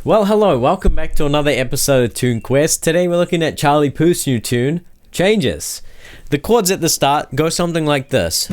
Well, hello, welcome back to another episode of Tune Quest. Today we're looking at Charlie Puth's new tune, Changes. The chords at the start go something like this.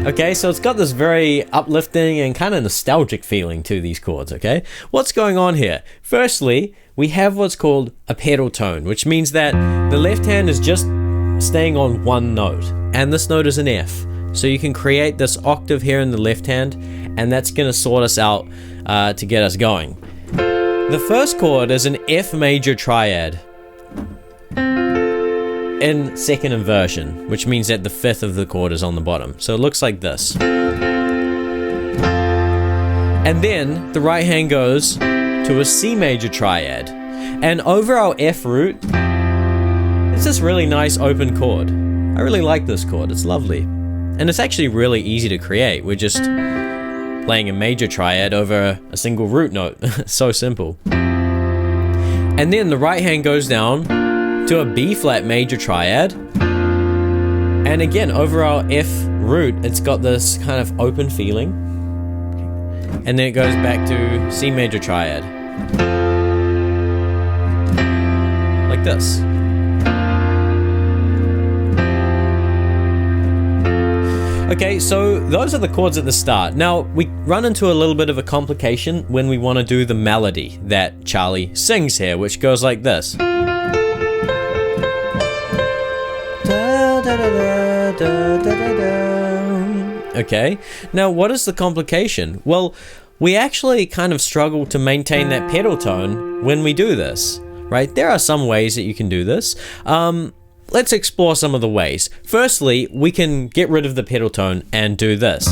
Okay, so it's got this very uplifting and kind of nostalgic feeling to these chords, okay? What's going on here? Firstly, we have what's called a pedal tone, which means that the left hand is just staying on one note, and this note is an F. So you can create this octave here in the left hand, and that's going to sort us out to get us going. The first chord is an F major triad in second inversion, which means that the fifth of the chord is on the bottom. So it looks like this. And then the right hand goes to a C major triad. And over our F root, it's this really nice open chord. I really like this chord, it's lovely. And it's actually really easy to create. We're just playing a major triad over a single root note. So simple. And then the right hand goes down to a B flat major triad, and again over our F root it's got this kind of open feeling, and then it goes back to C major triad like this. Okay, so those are the chords at the start. Now we run into a little bit of a complication when we want to do the melody that Charlie sings here, which goes like this. Okay, now what is the complication? Well, we actually kind of struggle to maintain that pedal tone when we do this, right? There are some ways that you can do this. Let's explore some of the ways. Firstly, we can get rid of the pedal tone and do this.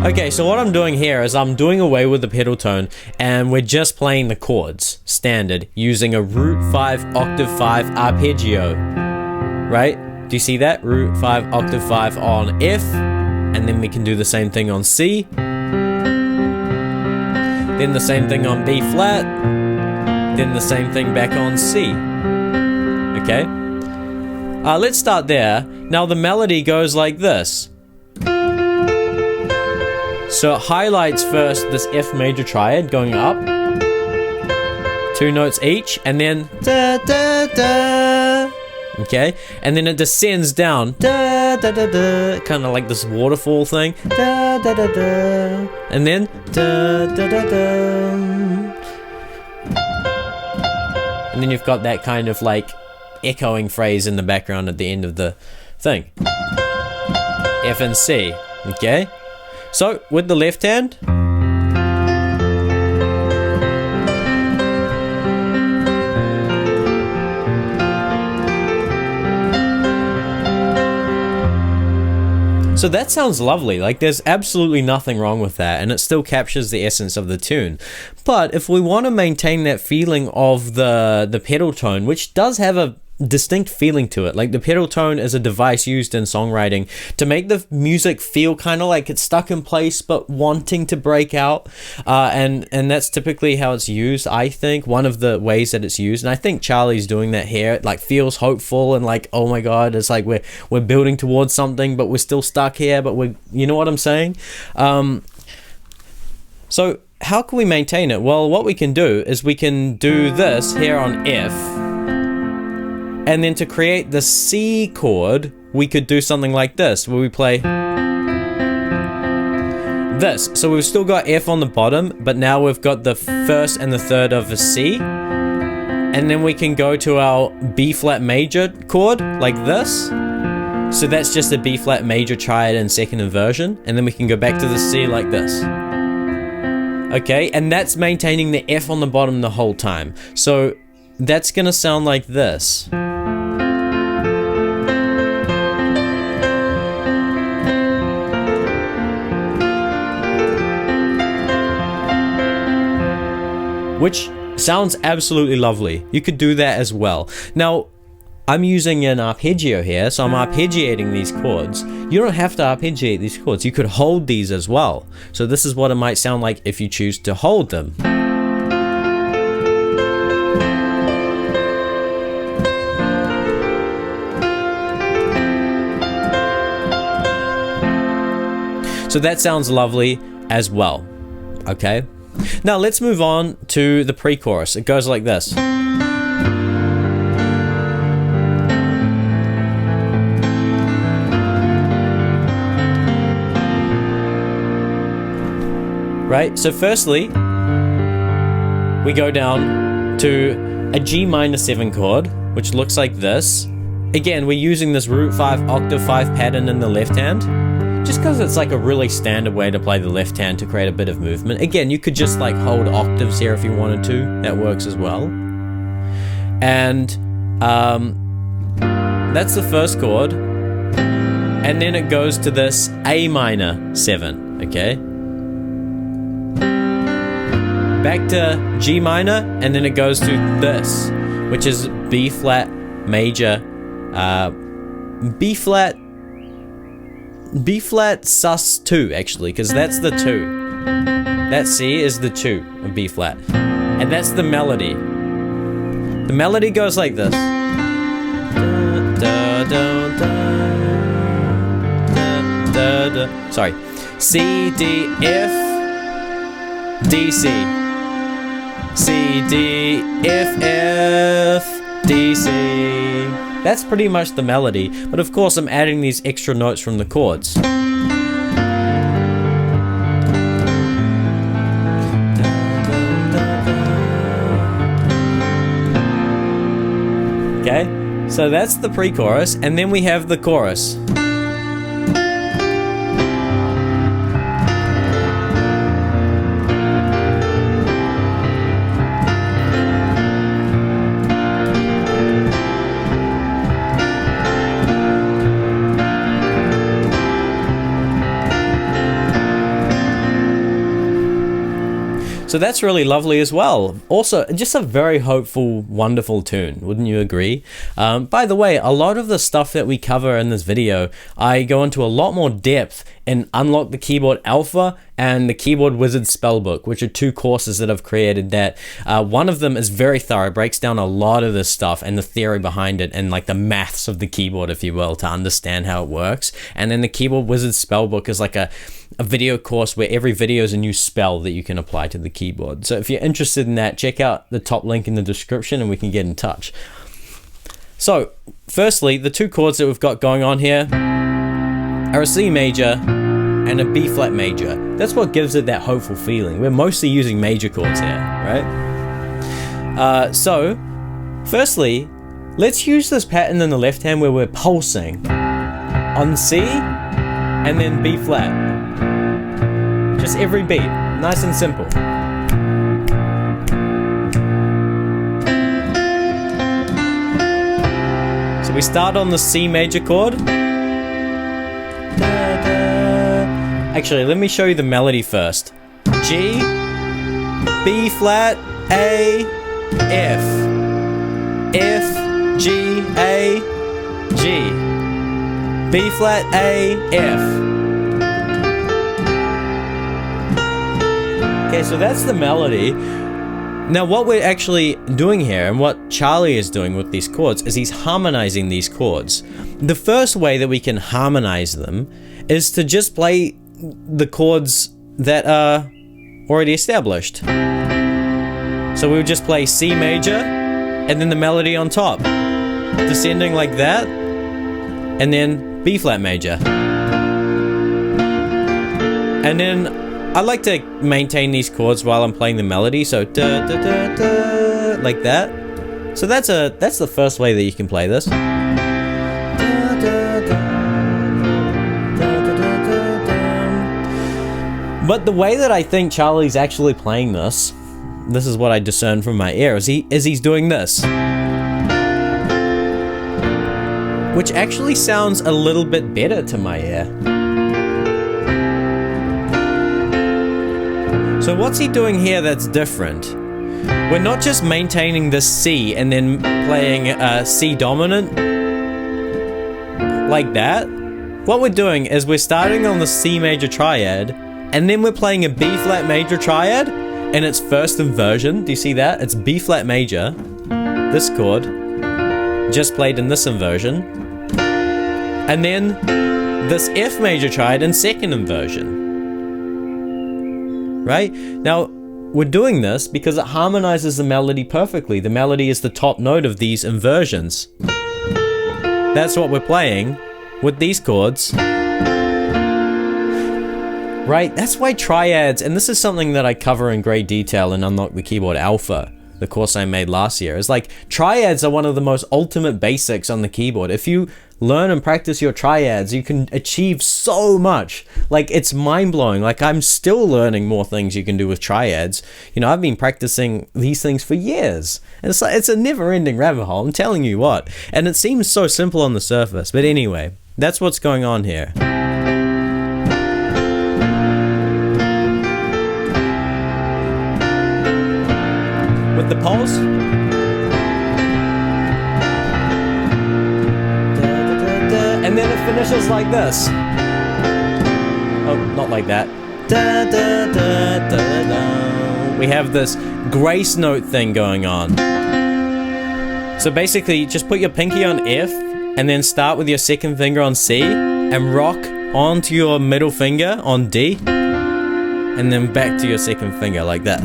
Okay, so what I'm doing here is I'm doing away with the pedal tone and we're just playing the chords, standard, using a root 5, octave 5 arpeggio, right? Do you see that? Root 5, octave 5 on F, and then we can do the same thing on C, then the same thing on B flat, then the same thing back on C, okay? Let's start there. Now the melody goes like this. So it highlights first this F major triad going up, 2 notes each, and then da da da. Okay, and then it descends down, da da da da, kind of like this waterfall thing, da da da da, and then da da da da, and then you've got that kind of like echoing phrase in the background at the end of the thing. F and C. Okay. So, with the left hand, so that sounds lovely, like there's absolutely nothing wrong with that, and it still captures the essence of the tune. But if we want to maintain that feeling of the pedal tone, which does have a distinct feeling to it, like the pedal tone is a device used in songwriting to make the music feel kind of like it's stuck in place but wanting to break out, and that's typically how it's used. I think one of the ways that it's used, and I think Charlie's doing that here. It like feels hopeful and like, oh my god, it's like we're building towards something but we're still stuck here, but we're, you know what I'm saying? So how can we maintain it? Well, what we can do is we can do this here on F, and then to create the C chord, we could do something like this, where we play this. So we've still got F on the bottom, but now we've got the first and the third of a C. And then we can go to our B flat major chord, like this. So that's just a B flat major triad in second inversion. And then we can go back to the C like this. Okay, and that's maintaining the F on the bottom the whole time. So that's gonna sound like this. Which sounds absolutely lovely. You could do that as well. Now, I'm using an arpeggio here, so I'm arpeggiating these chords. you don't have to arpeggiate these chords. You could hold these as well. So this is what it might sound like if you choose to hold them. So that sounds lovely as well. Okay, now let's move on to the pre-chorus. It goes like this. Right, so firstly, we go down to a G minor 7 chord, which looks like this. Again, we're using this root 5 octave 5 pattern in the left hand, just because it's like a really standard way to play the left hand to create a bit of movement. Again, you could just like hold octaves here if you wanted to. That works as well. And that's the first chord. And then it goes to this A minor 7, okay? Back to G minor, and then it goes to this, which is B flat major, B flat sus 2 actually, because that's the 2. That C is the 2 of B flat, and that's the melody. The melody goes like this. Sorry, C D F D C, C D F F D C. That's pretty much the melody, but of course I'm adding these extra notes from the chords. Okay, so that's the pre-chorus, and then we have the chorus. So that's really lovely as well. Also, just a very hopeful, wonderful tune, wouldn't you agree? By the way, a lot of the stuff that we cover in this video, I go into a lot more depth in Unlock the Keyboard Alpha and the Keyboard Wizard Spellbook, which are 2 courses that I've created that one of them is very thorough, breaks down a lot of this stuff and the theory behind it and like the maths of the keyboard, if you will, to understand how it works. And then the Keyboard Wizard Spellbook is like a video course where every video is a new spell that you can apply to the keyboard. So if you're interested in that, check out the top link in the description and we can get in touch. So firstly, the 2 chords that we've got going on here are a C major and a B flat major. That's what gives it that hopeful feeling. We're mostly using major chords here, right? So firstly, let's use this pattern in the left hand where we're pulsing on C and then B flat. Just every beat, nice and simple. So we start on the C major chord. Actually, let me show you the melody first. G, B flat, A, F, F, G, A, G, B flat, A, F. Okay, so that's the melody. Now what we're actually doing here, and what Charlie is doing with these chords, is he's harmonizing these chords. The first way that we can harmonize them is to just play the chords that are already established. So we would just play C major, and then the melody on top, descending like that, and then B flat major. And then I like to maintain these chords while I'm playing the melody, so da da da da, like that. So that's the first way that you can play this. But the way that I think Charlie's actually playing this is what I discern from my ear, is he's doing this, which actually sounds a little bit better to my ear. So what's he doing here that's different? We're not just maintaining this C and then playing C dominant like that. what we're doing is we're starting on the C major triad, and then we're playing a B flat major triad in its first inversion. Do you see that? It's B flat major, this chord, just played in this inversion, and then this F major triad in second inversion. Right? Now, we're doing this because it harmonizes the melody perfectly. The melody is the top note of these inversions. That's what we're playing with these chords. Right? That's why triads, and this is something that I cover in great detail in Unlock the Keyboard Alpha, the course I made last year, is like triads are one of the most ultimate basics on the keyboard. If you learn and practice your triads, you can achieve so much. Like, it's mind-blowing. Like, I'm still learning more things you can do with triads. You know, I've been practicing these things for years. And it's like, it's a never-ending rabbit hole, I'm telling you what. And it seems so simple on the surface. But anyway, that's what's going on here. With the pulse. And then it finishes like this. Oh, not like that. Da, da, da, da, da. We have this grace note thing going on. So basically, just put your pinky on F, and then start with your second finger on C, and rock onto your middle finger on D, and then back to your second finger like that.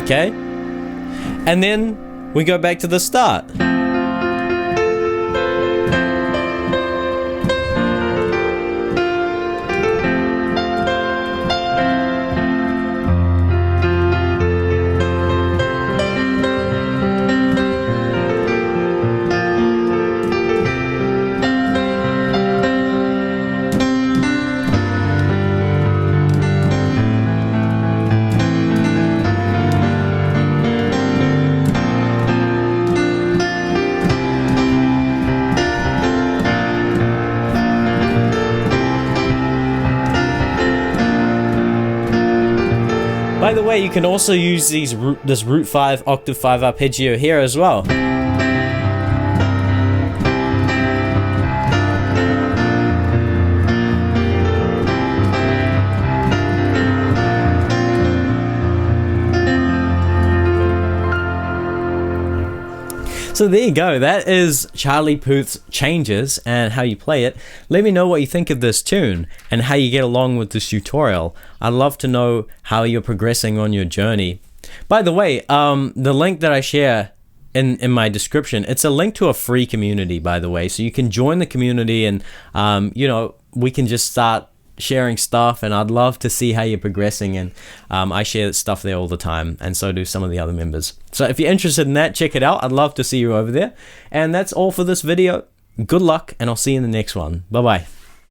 Okay? And then we go back to the start. By the way, you can also use this root 5 octave 5 arpeggio here as well. So there you go, that is Charlie Puth's Changes and how you play it. Let me know what you think of this tune and how you get along with this tutorial. I'd love to know how you're progressing on your journey. By the way, the link that I share in my description, it's a link to a free community, by the way, so you can join the community and you know, we can just start sharing stuff, and I'd love to see how you're progressing, and I share stuff there all the time, and so do some of the other members. So if you're interested in that, check it out. I'd love to see you over there. And that's all for this video. Good luck, and I'll see you in the next one. Bye bye.